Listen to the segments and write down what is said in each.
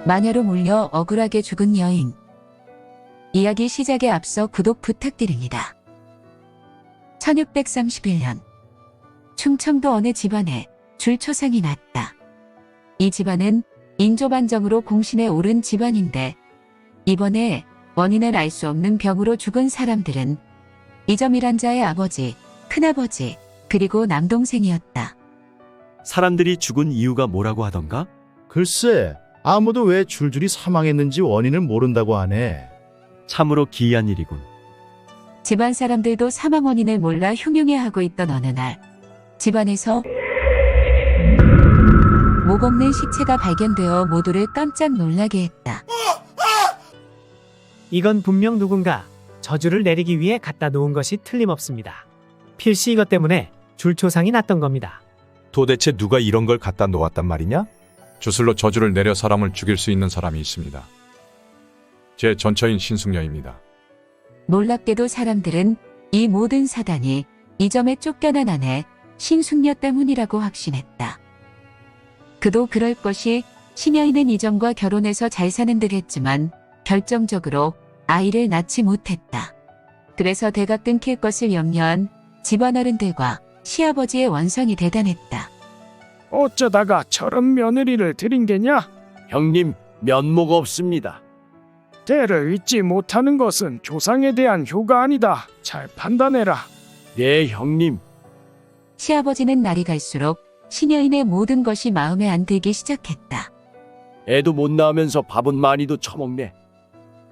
마녀로 몰려 억울하게 죽은 여인. 이야기 시작에 앞서 구독 부탁드립니다. 1631년 충청도 어느 집안에 줄초상이 났다. 이 집안은 인조반정으로 공신에 오른 집안인데 이번에 원인을 알 수 없는 병으로 죽은 사람들은 이점이란 자의 아버지, 큰아버지, 그리고 남동생이었다. 사람들이 죽은 이유가 뭐라고 하던가? 글쎄, 아무도 왜 줄줄이 사망했는지 원인을 모른다고 하네. 참으로 기이한 일이군. 집안 사람들도 사망 원인을 몰라 흉흉해하고 있던 어느 날 집안에서 목 없는 시체가 발견되어 모두를 깜짝 놀라게 했다. 이건 분명 누군가 저주를 내리기 위해 갖다 놓은 것이 틀림없습니다. 필시 이것 때문에 줄초상이 났던 겁니다. 도대체 누가 이런 걸 갖다 놓았단 말이냐? 주술로 저주를 내려 사람을 죽일 수 있는 사람이 있습니다. 제 전처인 신숙녀입니다. 놀랍게도 사람들은 이 모든 사단이 이 점에 쫓겨난 아내 신숙녀 때문이라고 확신했다. 그도 그럴 것이 신여인은 이점과 결혼해서 잘 사는 듯 했지만 결정적으로 아이를 낳지 못했다. 그래서 대가 끊길 것을 염려한 집안 어른들과 시아버지의 원성이 대단했다. 어쩌다가 저런 며느리를 들인 게냐? 형님, 면목 없습니다. 때를 잊지 못하는 것은 조상에 대한 효가 아니다. 잘 판단해라. 네, 형님. 시아버지는 날이 갈수록 신여인의 모든 것이 마음에 안 들기 시작했다. 애도 못 낳으면서 밥은 많이도 처먹네.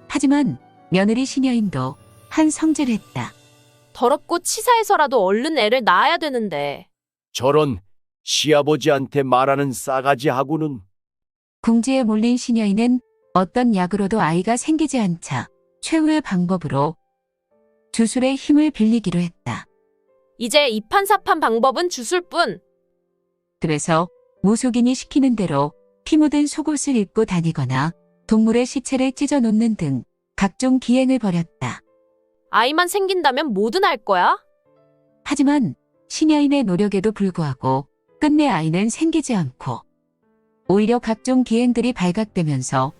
하지만 며느리 신여인도 한 성질했다. 더럽고 치사해서라도 얼른 애를 낳아야 되는데. 저런 시아버지한테 말하는 싸가지하고는. 궁지에 몰린 신여인은 어떤 약으로도 아이가 생기지 않자 최후의 방법으로 주술의 힘을 빌리기로 했다. 이제 이판사판 방법은 주술뿐. 그래서 무속인이 시키는 대로 피 묻은 속옷을 입고 다니거나 동물의 시체를 찢어 놓는 등 각종 기행을 벌였다. 아이만 생긴다면 뭐든 할 거야? 하지만 신여인의 노력에도 불구하고 끝내 아이는 생기지 않고 오히려 각종 기행들이 발각되면서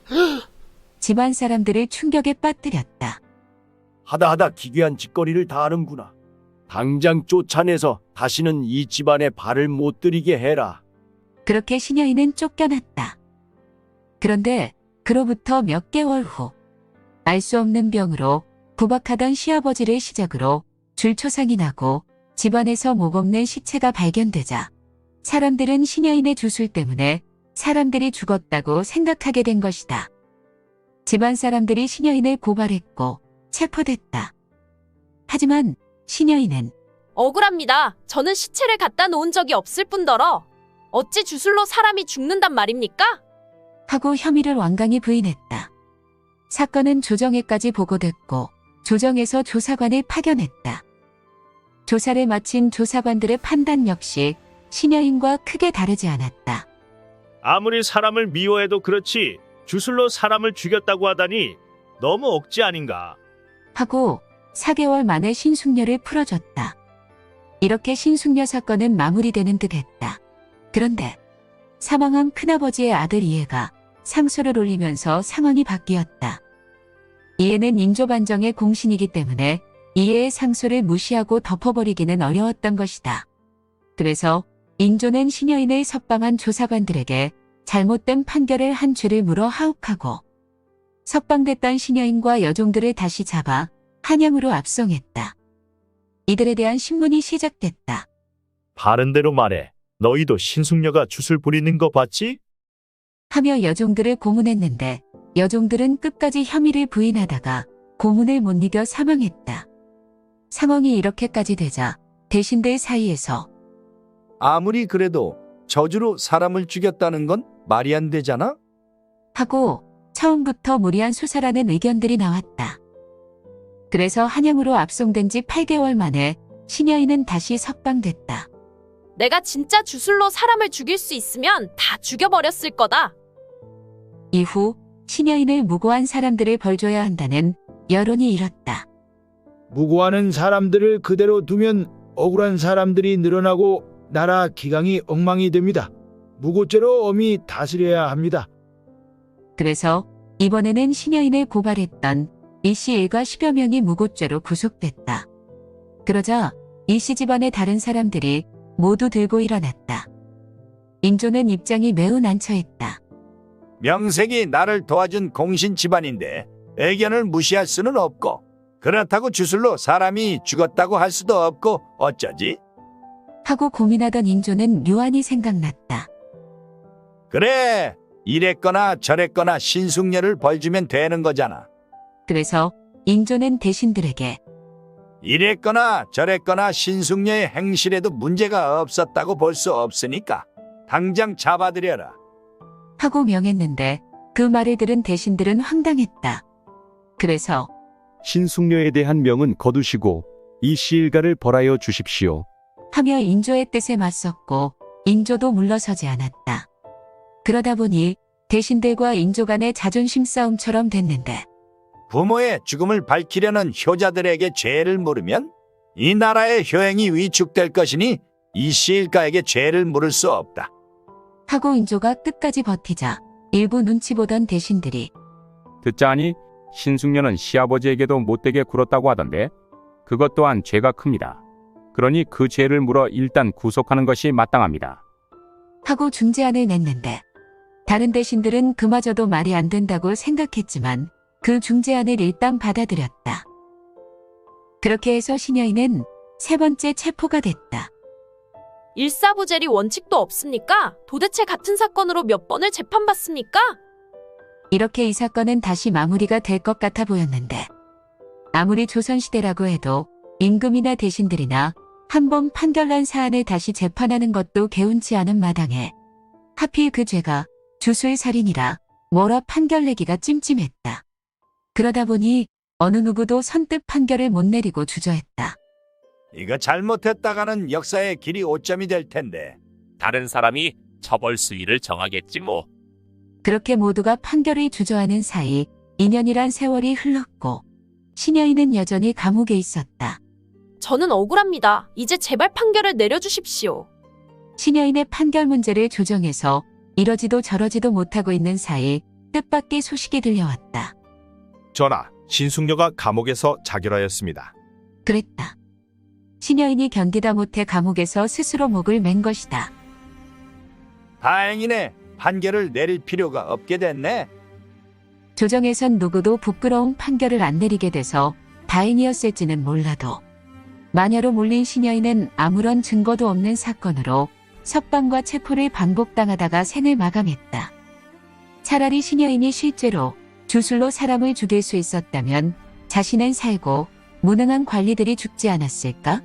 집안 사람들을 충격에 빠뜨렸다. 하다 기괴한 짓거리를 다 하는구나. 당장 쫓아내서 다시는 이 집안에 발을 못 들이게 해라. 그렇게 신여인은 쫓겨났다. 그런데 그로부터 몇 개월 후 알 수 없는 병으로 구박하던 시아버지를 시작으로 줄초상이 나고 집안에서 목 없는 시체가 발견되자 사람들은 신여인의 주술 때문에 사람들이 죽었다고 생각하게 된 것이다. 집안 사람들이 신여인을 고발했고 체포됐다. 하지만 신여인은 억울합니다. 저는 시체를 갖다 놓은 적이 없을 뿐더러 어찌 주술로 사람이 죽는단 말입니까? 하고 혐의를 완강히 부인했다. 사건은 조정에까지 보고됐고 조정에서 조사관을 파견했다. 조사를 마친 조사관들의 판단 역시 신여인과 크게 다르지 않았다. 아무리 사람을 미워해도 그렇지 주술로 사람을 죽였다고 하다니 너무 억지 아닌가. 하고 4개월 만에 신숙녀를 풀어줬다. 이렇게 신숙녀 사건은 마무리되는 듯 했다. 그런데 사망한 큰아버지의 아들 이해가 상소를 올리면서 상황이 바뀌었다. 이해는 인조반정의 공신이기 때문에 이해의 상소를 무시하고 덮어버리기는 어려웠던 것이다. 그래서 인조는 신여인을 석방한 조사관들에게 잘못된 판결을 한 죄를 물어 하혹하고 석방됐던 신여인과 여종들을 다시 잡아 한양으로 압송했다. 이들에 대한 신문이 시작됐다. 바른 대로 말해. 너희도 신숙녀가 주술 부리는 거 봤지? 하며 여종들을 고문했는데 여종들은 끝까지 혐의를 부인하다가 고문을 못 이겨 사망했다. 상황이 이렇게까지 되자 대신들 사이에서 아무리 그래도 저주로 사람을 죽였다는 건 말이 안 되잖아? 하고 처음부터 무리한 수사라는 의견들이 나왔다. 그래서 한양으로 압송된 지 8개월 만에 신여인은 다시 석방됐다. 내가 진짜 주술로 사람을 죽일 수 있으면 다 죽여버렸을 거다. 이후 신여인을 무고한 사람들을 벌줘야 한다는 여론이 일었다. 무고하는 사람들을 그대로 두면 억울한 사람들이 늘어나고 나라 기강이 엉망이 됩니다. 무고죄로 엄히 다스려야 합니다. 그래서 이번에는 시녀인을 고발했던 이씨 일가 10여 명이 무고죄로 구속됐다. 그러자 이씨 집안의 다른 사람들이 모두 들고 일어났다. 인조는 입장이 매우 난처했다. 명색이 나를 도와준 공신 집안인데 의견을 무시할 수는 없고 그렇다고 주술로 사람이 죽었다고 할 수도 없고 어쩌지? 하고 고민하던 인조는 묘안이 생각났다. 그래, 이랬거나 저랬거나 신숙녀를 벌 주면 되는 거잖아. 그래서 인조는 대신들에게 이랬거나 저랬거나 신숙녀의 행실에도 문제가 없었다고 볼 수 없으니까 당장 잡아들여라. 하고 명했는데 그 말을 들은 대신들은 황당했다. 그래서 신숙녀에 대한 명은 거두시고 이 시일가를 벌하여 주십시오. 하며 인조의 뜻에 맞섰고 인조도 물러서지 않았다. 그러다 보니 대신들과 인조 간의 자존심 싸움처럼 됐는데 부모의 죽음을 밝히려는 효자들에게 죄를 물으면 이 나라의 효행이 위축될 것이니 이 시일가에게 죄를 물을 수 없다. 하고 인조가 끝까지 버티자 일부 눈치 보던 대신들이 듣자하니 신숙녀는 시아버지에게도 못되게 굴었다고 하던데 그것 또한 죄가 큽니다. 그러니 그 죄를 물어 일단 구속하는 것이 마땅합니다. 하고 중재안을 냈는데 다른 대신들은 그마저도 말이 안 된다고 생각했지만 그 중재안을 일단 받아들였다. 그렇게 해서 시녀인은 세 번째 체포가 됐다. 일사부재리 원칙도 없습니까? 도대체 같은 사건으로 몇 번을 재판받습니까? 이렇게 이 사건은 다시 마무리가 될 것 같아 보였는데 아무리 조선시대라고 해도 임금이나 대신들이나 한 번 판결난 사안을 다시 재판하는 것도 개운치 않은 마당에 하필 그 죄가 주술살인이라 뭐라 판결 내기가 찜찜했다. 그러다 보니 어느 누구도 선뜻 판결을 못 내리고 주저했다. 이거 잘못했다가는 역사의 길이 오점이 될 텐데. 다른 사람이 처벌 수위를 정하겠지 뭐. 그렇게 모두가 판결을 주저하는 사이 2년이란 세월이 흘렀고 시녀인은 여전히 감옥에 있었다. 저는 억울합니다. 이제 제발 판결을 내려주십시오. 시녀인의 판결 문제를 조정해서 이러지도 저러지도 못하고 있는 사이 뜻밖의 소식이 들려왔다. 전하, 신숙녀가 감옥에서 자결하였습니다. 그랬다. 시녀인이 견디다 못해 감옥에서 스스로 목을 맨 것이다. 다행이네. 판결을 내릴 필요가 없게 됐네. 조정에선 누구도 부끄러운 판결을 안 내리게 돼서 다행이었을지는 몰라도 마녀로 몰린 시녀인은 아무런 증거도 없는 사건으로 석방과 체포를 반복당하다가 생을 마감했다. 차라리 시녀인이 실제로 주술로 사람을 죽일 수 있었다면 자신은 살고 무능한 관리들이 죽지 않았을까?